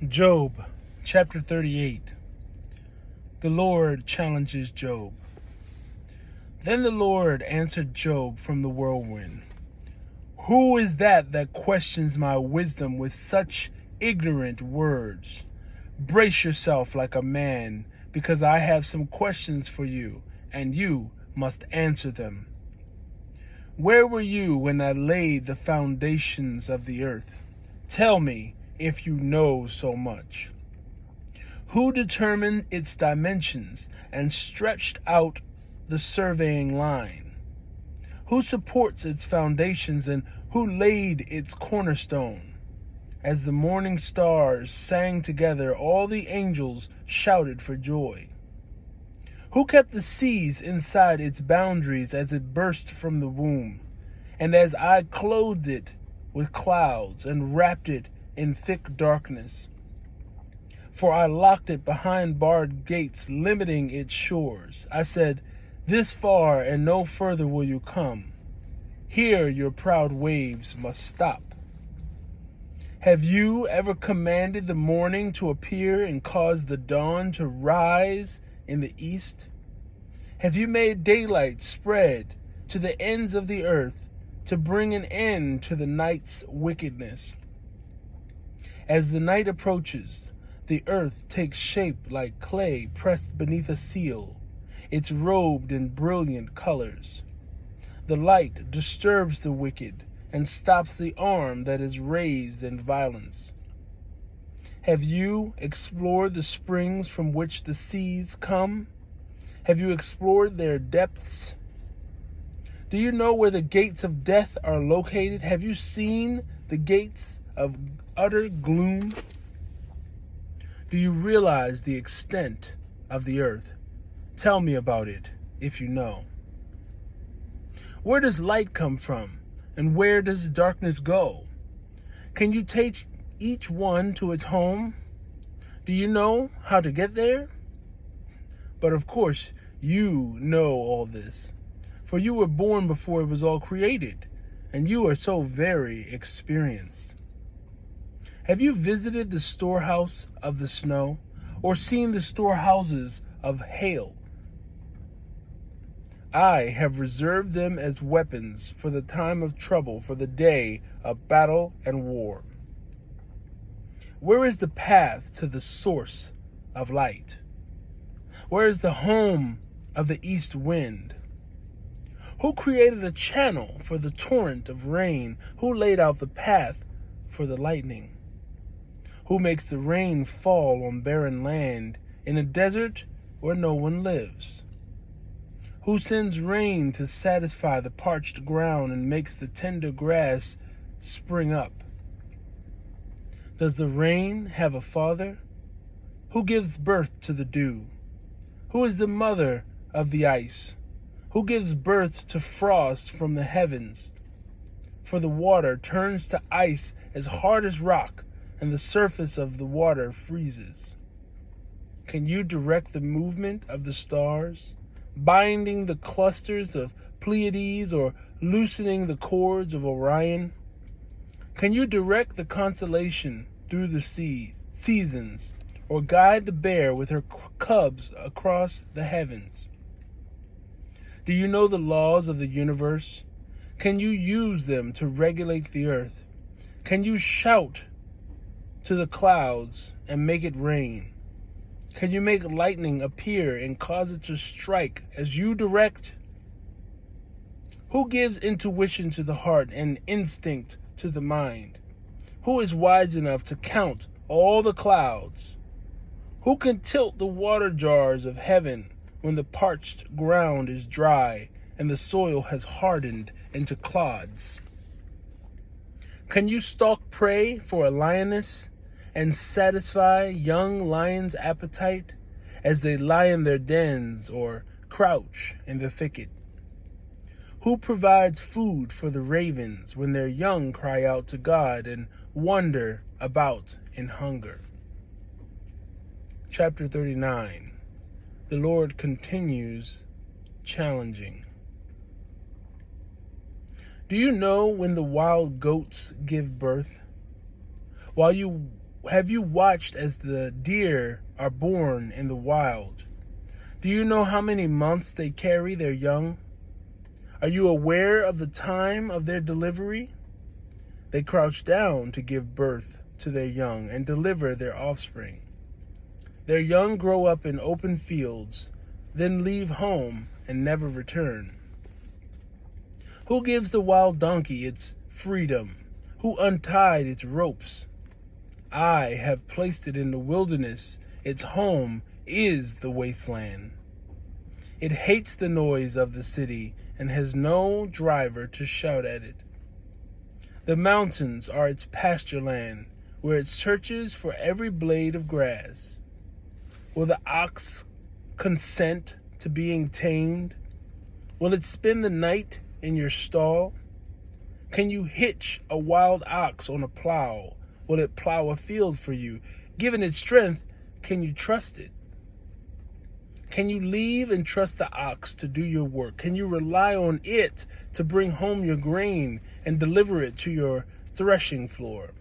Job, chapter 38. The Lord challenges Job. Then the Lord answered Job from the whirlwind. Who is that questions my wisdom with such ignorant words? Brace yourself like a man, because I have some questions for you, and you must answer them. Where were you when I laid the foundations of the earth? Tell me, if you know so much. Who determined its dimensions and stretched out the surveying line? Who supports its foundations and who laid its cornerstone? As the morning stars sang together, all the angels shouted for joy. Who kept the seas inside its boundaries as it burst from the womb, and as I clothed it with clouds and wrapped it in thick darkness? For I locked it behind barred gates, limiting its shores. I said, this far and no further will you come. Here your proud waves must stop. Have you ever commanded the morning to appear and caused the dawn to rise in the east? Have you made daylight spread to the ends of the earth to bring an end to the night's wickedness? As the night approaches, the earth takes shape like clay pressed beneath a seal. It's robed in brilliant colors. The light disturbs the wicked and stops the arm that is raised in violence. Have you explored the springs from which the seas come? Have you explored their depths? Do you know where the gates of death are located? Have you seen the gates of utter gloom? Do you realize the extent of the earth? Tell me about it, if you know. Where does light come from, and where does darkness go? Can you take each one to its home? Do you know how to get there? But of course, you know all this, for you were born before it was all created, and you are so very experienced. Have you visited the storehouse of the snow, or seen the storehouses of hail? I have reserved them as weapons for the time of trouble, for the day of battle and war. Where is the path to the source of light? Where is the home of the east wind? Who created a channel for the torrent of rain? Who laid out the path for the lightning? Who makes the rain fall on barren land, in a desert where no one lives? Who sends rain to satisfy the parched ground and makes the tender grass spring up? Does the rain have a father? Who gives birth to the dew? Who is the mother of the ice? Who gives birth to frost from the heavens? For the water turns to ice as hard as rock, and the surface of the water freezes. Can you direct the movement of the stars, binding the clusters of Pleiades or loosening the cords of Orion? Can you direct the constellation through the seasons, or guide the bear with her cubs across the heavens? Do you know the laws of the universe? Can you use them to regulate the earth? Can you shout to the clouds and make it rain? Can you make lightning appear and cause it to strike as you direct? Who gives intuition to the heart and instinct to the mind? Who is wise enough to count all the clouds? Who can tilt the water jars of heaven when the parched ground is dry and the soil has hardened into clods? Can you stalk prey for a lioness and satisfy young lions' appetite as they lie in their dens or crouch in the thicket? Who provides food for the ravens when their young cry out to God and wander about in hunger? Chapter 39. The Lord continues challenging. Do you know when the wild goats give birth? While you have you watched as the deer are born in the wild? Do you know how many months they carry their young? Are you aware of the time of their delivery? They crouch down to give birth to their young and deliver their offspring. Their young grow up in open fields, then leave home and never return. Who gives the wild donkey its freedom? Who untied its ropes? I have placed it in the wilderness. Its home is the wasteland. It hates the noise of the city and has no driver to shout at it. The mountains are its pasture land, where it searches for every blade of grass. Will the ox consent to being tamed? Will it spend the night in your stall? Can you hitch a wild ox on a plow? Will it plow a field for you? Given its strength, can you trust it? Can you leave and trust the ox to do your work? Can you rely on it to bring home your grain and deliver it to your threshing floor?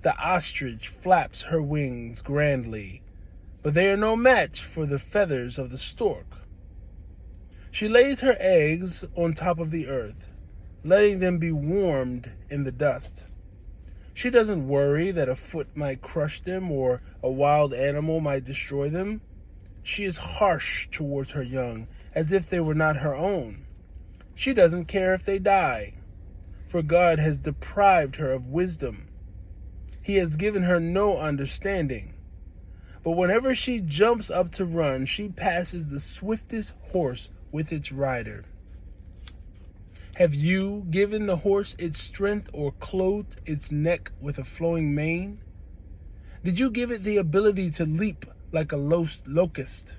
The ostrich flaps her wings grandly, but they are no match for the feathers of the stork. She lays her eggs on top of the earth, letting them be warmed in the dust. She doesn't worry that a foot might crush them or a wild animal might destroy them. She is harsh towards her young, as if they were not her own. She doesn't care if they die, for God has deprived her of wisdom. He has given her no understanding. But whenever she jumps up to run, she passes the swiftest horse with its rider. Have you given the horse its strength or clothed its neck with a flowing mane? Did you give it the ability to leap like a locust?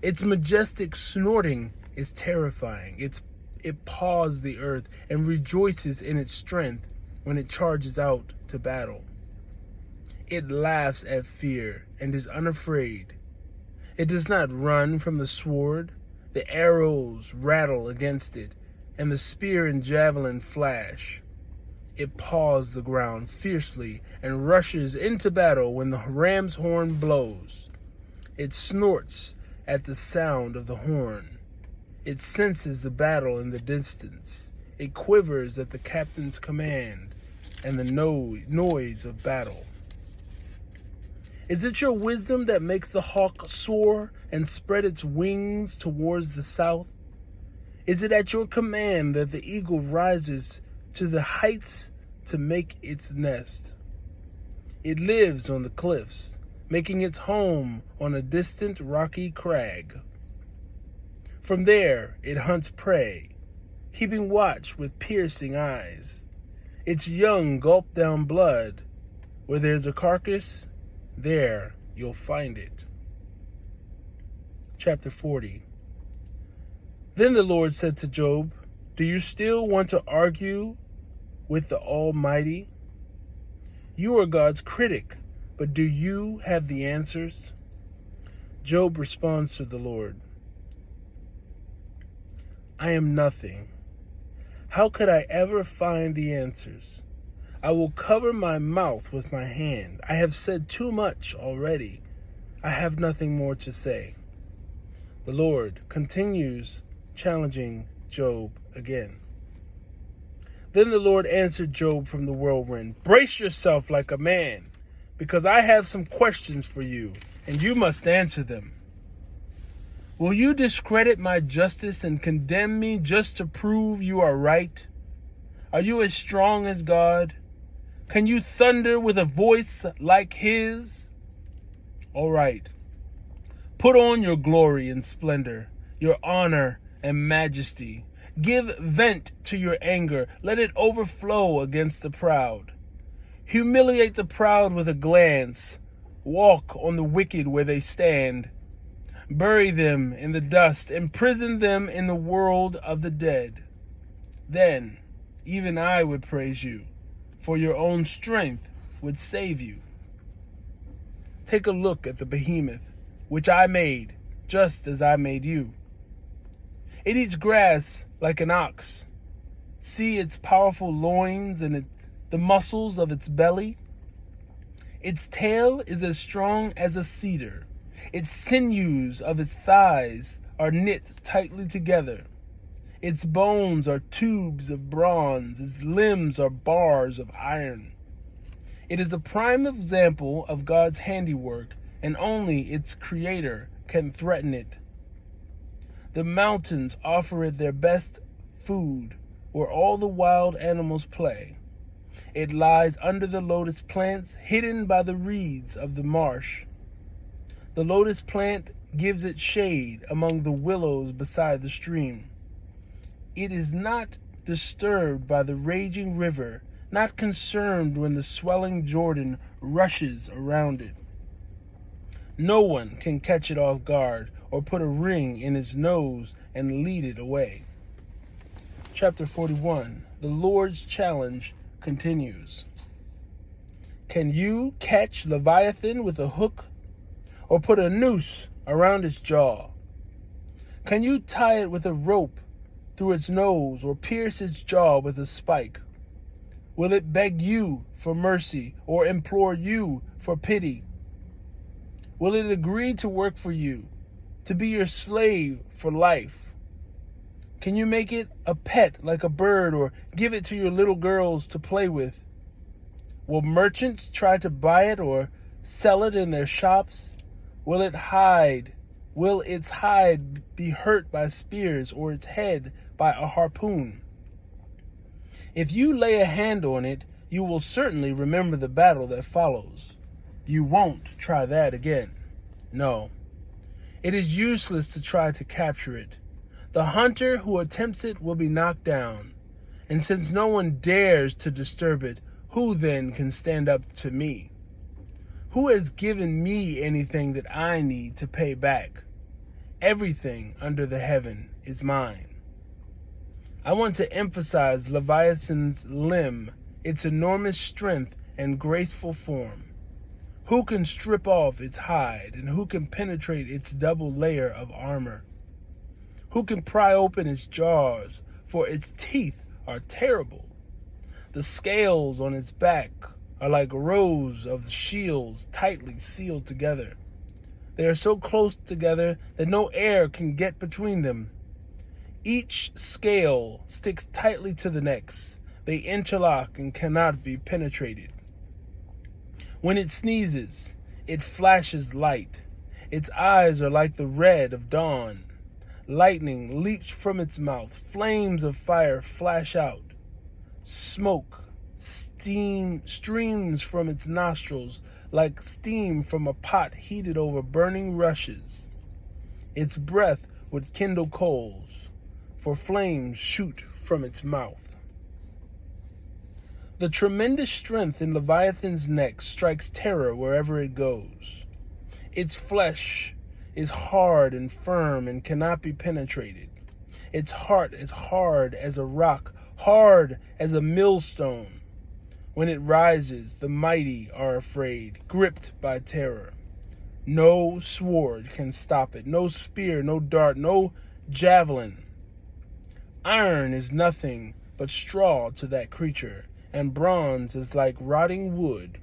Its majestic snorting is terrifying. It paws the earth and rejoices in its strength when it charges out to battle. It laughs at fear and is unafraid. It does not run from the sword. The arrows rattle against it, and the spear and javelin flash. It paws the ground fiercely and rushes into battle when the ram's horn blows. It snorts at the sound of the horn. It senses the battle in the distance. It quivers at the captain's command and the noise of battle. Is it your wisdom that makes the hawk soar and spread its wings towards the south? Is it at your command that the eagle rises to the heights to make its nest? It lives on the cliffs, making its home on a distant rocky crag. From there it hunts prey, keeping watch with piercing eyes. Its young gulp down blood. Where there's a carcass, there you'll find it. Chapter 40. Then the Lord said to Job, "Do you still want to argue with the Almighty? You are God's critic, but do you have the answers?" Job responds to the Lord, "I am nothing. How could I ever find the answers? I will cover my mouth with my hand. I have said too much already. I have nothing more to say." The Lord continues challenging Job again. Then the Lord answered Job from the whirlwind, "Brace yourself like a man, because I have some questions for you, and you must answer them. Will you discredit my justice and condemn me just to prove you are right? Are you as strong as God? Can you thunder with a voice like his? All right. Put on your glory and splendor, your honor and majesty. Give vent to your anger. Let it overflow against the proud. Humiliate the proud with a glance. Walk on the wicked where they stand. Bury them in the dust. Imprison them in the world of the dead. Then even I would praise you, for your own strength would save you. Take a look at the behemoth, which I made, just as I made you. It eats grass like an ox. See its powerful loins and the muscles of its belly. Its tail is as strong as a cedar. Its sinews of its thighs are knit tightly together. Its bones are tubes of bronze. Its limbs are bars of iron. It is a prime example of God's handiwork, and only its creator can threaten it. The mountains offer it their best food, where all the wild animals play. It lies under the lotus plants, hidden by the reeds of the marsh. The lotus plant gives it shade among the willows beside the stream. It is not disturbed by the raging river, not concerned when the swelling Jordan rushes around it. No one can catch it off guard or put a ring in its nose and lead it away. Chapter 41. The Lord's challenge continues. Can you catch Leviathan with a hook, or put a noose around its jaw? Can you tie it with a rope through its nose, or pierce its jaw with a spike? Will it beg you for mercy, or implore you for pity? Will it agree to work for you, to be your slave for life? Can you make it a pet like a bird, or give it to your little girls to play with? Will merchants try to buy it or sell it in their shops? Will its hide be hurt by spears, or its head by a harpoon? If you lay a hand on it, you will certainly remember the battle that follows. You won't try that again. No, it is useless to try to capture it. The hunter who attempts it will be knocked down. And since no one dares to disturb it, who then can stand up to me? Who has given me anything that I need to pay back? Everything under the heaven is mine. I want to emphasize Leviathan's limb, its enormous strength and graceful form. Who can strip off its hide, and who can penetrate its double layer of armor? Who can pry open its jaws, for its teeth are terrible. The scales on its back are like rows of shields tightly sealed together. They are so close together that no air can get between them. Each scale sticks tightly to the next. They interlock and cannot be penetrated. When it sneezes, it flashes light. Its eyes are like the red of dawn. Lightning leaps from its mouth. Flames of fire flash out. Smoke, steam streams from its nostrils like steam from a pot heated over burning rushes. Its breath would kindle coals, for flames shoot from its mouth. The tremendous strength in Leviathan's neck strikes terror wherever it goes. Its flesh is hard and firm and cannot be penetrated. Its heart is hard as a rock, hard as a millstone. When it rises, the mighty are afraid, gripped by terror. No sword can stop it, no spear, no dart, no javelin. Iron is nothing but straw to that creature, and bronze is like rotting wood.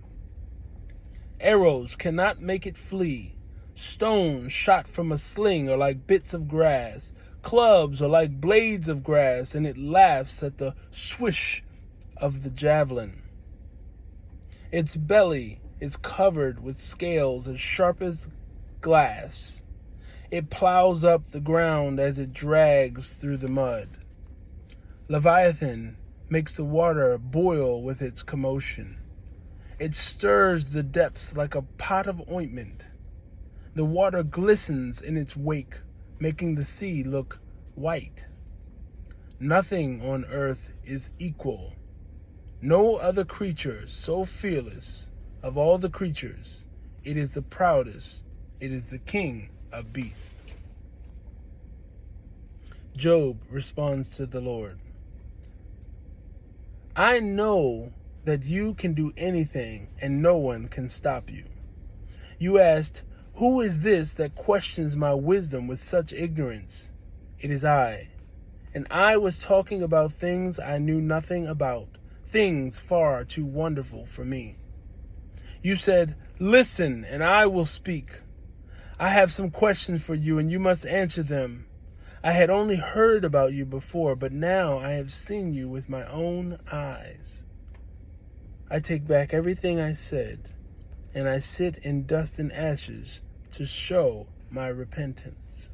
Arrows cannot make it flee. Stones shot from a sling are like bits of grass. Clubs are like blades of grass, and it laughs at the swish of the javelin. Its belly is covered with scales as sharp as glass. It plows up the ground as it drags through the mud. Leviathan makes the water boil with its commotion. It stirs the depths like a pot of ointment. The water glistens in its wake, making the sea look white. Nothing on earth is equal. No other creature so fearless of all the creatures. It is the proudest. It is the king of beasts. Job responds to the Lord. I know that you can do anything and no one can stop you. You asked, who is this that questions my wisdom with such ignorance? It is I. And I was talking about things I knew nothing about, things far too wonderful for me. You said, 'Listen, and I will speak. I have some questions for you, and you must answer them. I had only heard about you before, but now I have seen you with my own eyes. I take back everything I said, and I sit in dust and ashes to show my repentance.'"